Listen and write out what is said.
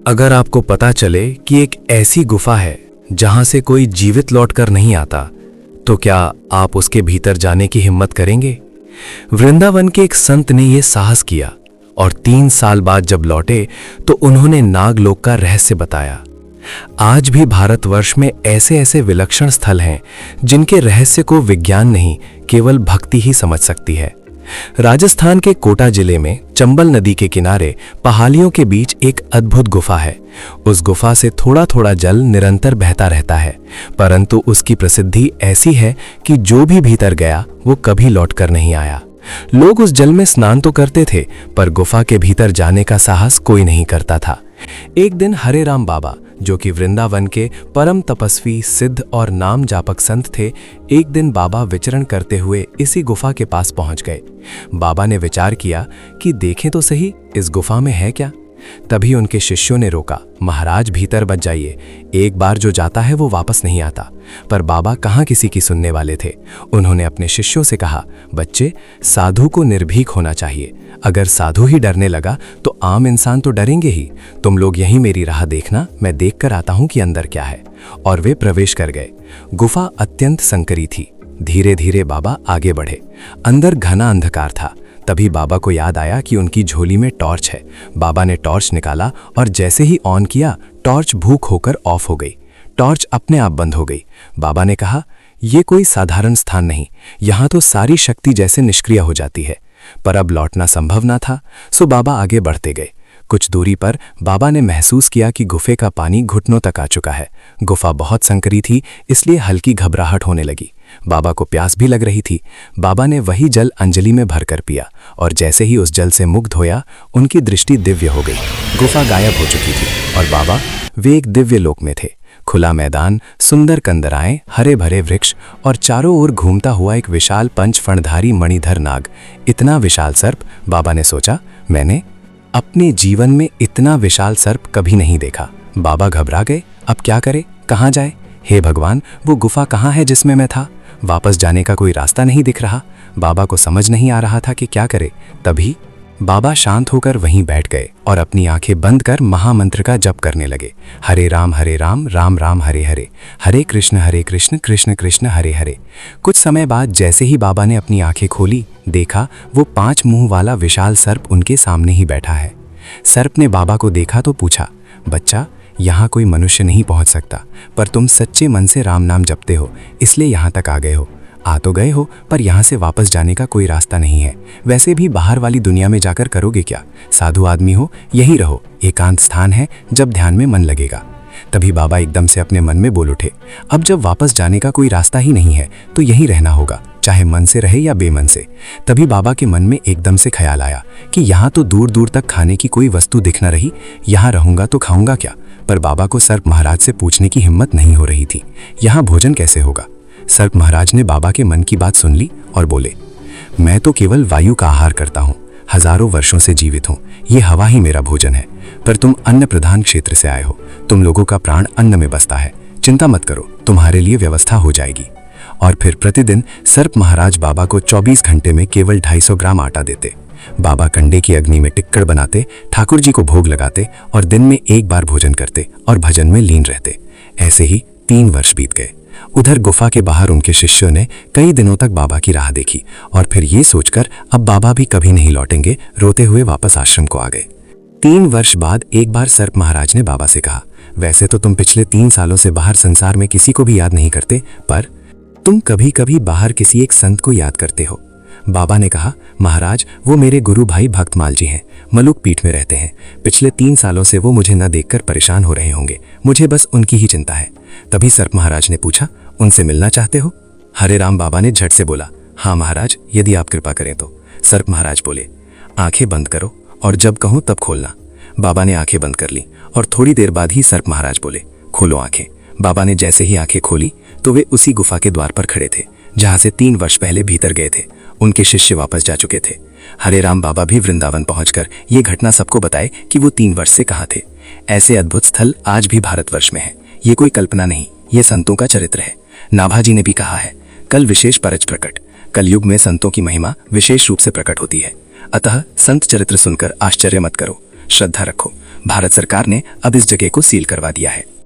अगर आपको पता चले कि एक ऐसी गुफा है जहां से कोई जीवित लौटकर नहीं आता, तो क्या आप उसके भीतर जाने की हिम्मत करेंगे? वृंदावन के एक संत ने यह साहस किया और 3 साल बाद जब लौटे तो उन्होंने नागलोक का रहस्य बताया। आज भी भारतवर्ष में ऐसे ऐसे विलक्षण स्थल हैं जिनके रहस्य को विज्ञान नहीं, केवल भक्ति ही समझ सकती है। राजस्थान के कोटा जिले में चंबल नदी के किनारे पहाड़ियों के बीच एक अद्भुत गुफा है। उस गुफा से थोड़ा थोड़ा जल निरंतर बहता रहता है, परंतु उसकी प्रसिद्धि ऐसी है कि जो भी भीतर गया वो कभी लौटकर नहीं आया। लोग उस जल में स्नान तो करते थे, पर गुफा के भीतर जाने का साहस कोई नहीं करता था। एक दिन हरे राम बाबा, जो कि वृंदावन के परम तपस्वी, सिद्ध और नाम जापक संत थे, एक दिन बाबा विचरण करते हुए इसी गुफा के पास पहुंच गए। बाबा ने विचार किया कि देखें तो सही इस गुफा में है क्या। तभी उनके शिष्यों ने रोका, महाराज भीतर बच जाइए, एक बार जो जाता है वो वापस नहीं आता। पर बाबा कहाँ किसी की सुनने वाले थे। उन्होंने अपने शिष्यों से कहा, बच्चे, साधु को निर्भीक होना चाहिए। अगर साधु ही डरने लगा तो आम इंसान तो डरेंगे ही। तुम लोग यहीं मेरी राह देखना, मैं देख कर आता हूं कि अंदर क्या है। और वे प्रवेश कर गए। गुफा अत्यंत संकरी थी। धीरे धीरे बाबा आगे बढ़े। अंदर घना अंधकार था। तभी बाबा को याद आया कि उनकी झोली में टॉर्च है। बाबा ने टॉर्च निकाला और जैसे ही ऑन किया, टॉर्च भूख होकर ऑफ हो गई। टॉर्च अपने आप बंद हो गई। बाबा ने कहा, यह कोई साधारण स्थान नहीं, यहां तो सारी शक्ति जैसे निष्क्रिय हो जाती है। पर अब लौटना संभव ना था, सो बाबा आगे बढ़ते गए। कुछ दूरी पर बाबा ने महसूस किया कि गुफे का पानी घुटनों तक आ चुका है। गुफा बहुत संकरी थी, इसलिए हल्की घबराहट होने लगी। बाबा को प्यास भी लग रही थी। बाबा ने वही जल अंजलि में भरकर पिया और जैसे ही उस जल से मुग्ध होया, उनकी दृष्टि दिव्य हो गई। गुफा गायब हो चुकी थी और बाबा वे एक दिव्य लोक में थे। खुला मैदान, सुंदर कंदराएं, हरे भरे वृक्ष और चारों ओर घूमता हुआ एक विशाल पंचफणधारी मणिधर नाग। इतना विशाल सर्प, बाबा ने सोचा, मैंने अपने जीवन में इतना विशाल सर्प कभी नहीं देखा। बाबा घबरा गए, अब क्या करे, कहाँ जाए? हे भगवान, वो गुफा कहाँ है जिसमें मैं था? वापस जाने का कोई रास्ता नहीं दिख रहा। बाबा को समझ नहीं आ रहा था कि क्या करे। तभी बाबा शांत होकर वहीं बैठ गए और अपनी आंखें बंद कर महामंत्र का जप करने लगे। हरे राम राम राम हरे हरे, हरे कृष्ण कृष्ण कृष्ण हरे हरे। कुछ समय बाद जैसे ही बाबा ने अपनी आंखें खोली, देखा वो 5 मुंह वाला विशाल सर्प उनके सामने ही बैठा है। सर्प ने बाबा को देखा तो पूछा, बच्चा, यहाँ कोई मनुष्य नहीं पहुँच सकता, पर तुम सच्चे मन से राम नाम जपते हो, इसलिए यहाँ तक आ गए हो। आ तो गए हो, पर यहाँ से वापस जाने का कोई रास्ता नहीं है। वैसे भी बाहर वाली दुनिया में जाकर करोगे क्या? साधु आदमी हो, यहीं रहो, एकांत स्थान है, जब ध्यान में मन लगेगा। तभी बाबा एकदम से अपने मन में बोल उठे, अब जब वापस जाने का कोई रास्ता ही नहीं है तो यहीं रहना होगा, चाहे मन से रहे या बेमन से। तभी बाबा के मन में एकदम से ख्याल आया कि यहाँ तो दूर दूर तक खाने की कोई वस्तु दिख न रही, यहाँ रहूंगा तो खाऊंगा क्या? पर बाबा को सर्प महाराज से पूछने की हिम्मत नहीं हो रही थी, यहाँ भोजन कैसे होगा? सर्प महाराज ने बाबा के मन की बात सुन ली और बोले, मैं तो केवल वायु का आहार करता हूँ, हजारों वर्षों से जीवित हूँ, ये हवा ही मेरा भोजन है। पर तुम अन्न प्रधान क्षेत्र से आए हो, तुम लोगों का प्राण अन्न में बसता है, चिंता मत करो, तुम्हारे लिए व्यवस्था हो जाएगी। और फिर प्रतिदिन सर्प महाराज बाबा को 24 घंटे में केवल 250 ग्राम आटा देते। बाबा कंडे की अग्नि में टिक्कड़ बनाते, ठाकुर जी को भोग लगाते और दिन में एक बार भोजन करते और भजन में लीन रहते। ऐसे ही 3 वर्ष बीत गए। उधर गुफा के बाहर उनके शिष्यों ने कई दिनों तक बाबा की राह देखी और फिर ये सोचकर अब बाबा भी कभी नहीं लौटेंगे, रोते हुए वापस आश्रम को आ गए। 3 वर्ष बाद एक बार सर्प महाराज ने बाबा से कहा, वैसे तो तुम पिछले 3 सालों से बाहर संसार में किसी को भी याद नहीं करते, पर तुम कभी कभी बाहर किसी एक संत को याद करते हो। बाबा ने कहा, महाराज, वो मेरे गुरु भाई भक्तमाल जी हैं, मलुक पीठ में रहते हैं। पिछले 3 सालों से वो मुझे न देखकर परेशान हो रहे होंगे, मुझे बस उनकी ही चिंता है। तभी सर्प महाराज ने पूछा, उनसे मिलना चाहते हो? हरे राम बाबा ने झट से बोला, हाँ महाराज, यदि आप कृपा करें तो। सर्प महाराज बोले, आंखें बंद करो और जब कहूं तब खोलना। बाबा ने आंखें बंद कर ली और थोड़ी देर बाद ही सर्प महाराज बोले, खोलो आंखें। बाबा ने जैसे ही आंखें खोली तो वे उसी गुफा के द्वार पर खड़े थे जहां से 3 वर्ष पहले भीतर गए थे। उनके शिष्य वापस जा चुके थे। हरे राम बाबा भी वृंदावन पहुंचकर ये घटना सबको बताए कि वो 3 वर्ष से कहाँ थे। ऐसे अद्भुत स्थल आज भी भारतवर्ष में है। ये कोई कल्पना नहीं, ये संतों का चरित्र है। नाभाजी ने भी कहा है, कल विशेष परज प्रकट। कलयुग में संतों की महिमा विशेष रूप से प्रकट होती है। अतः संत चरित्र सुनकर आश्चर्य मत करो, श्रद्धा रखो। भारत सरकार ने अब इस जगह को सील करवा दिया है।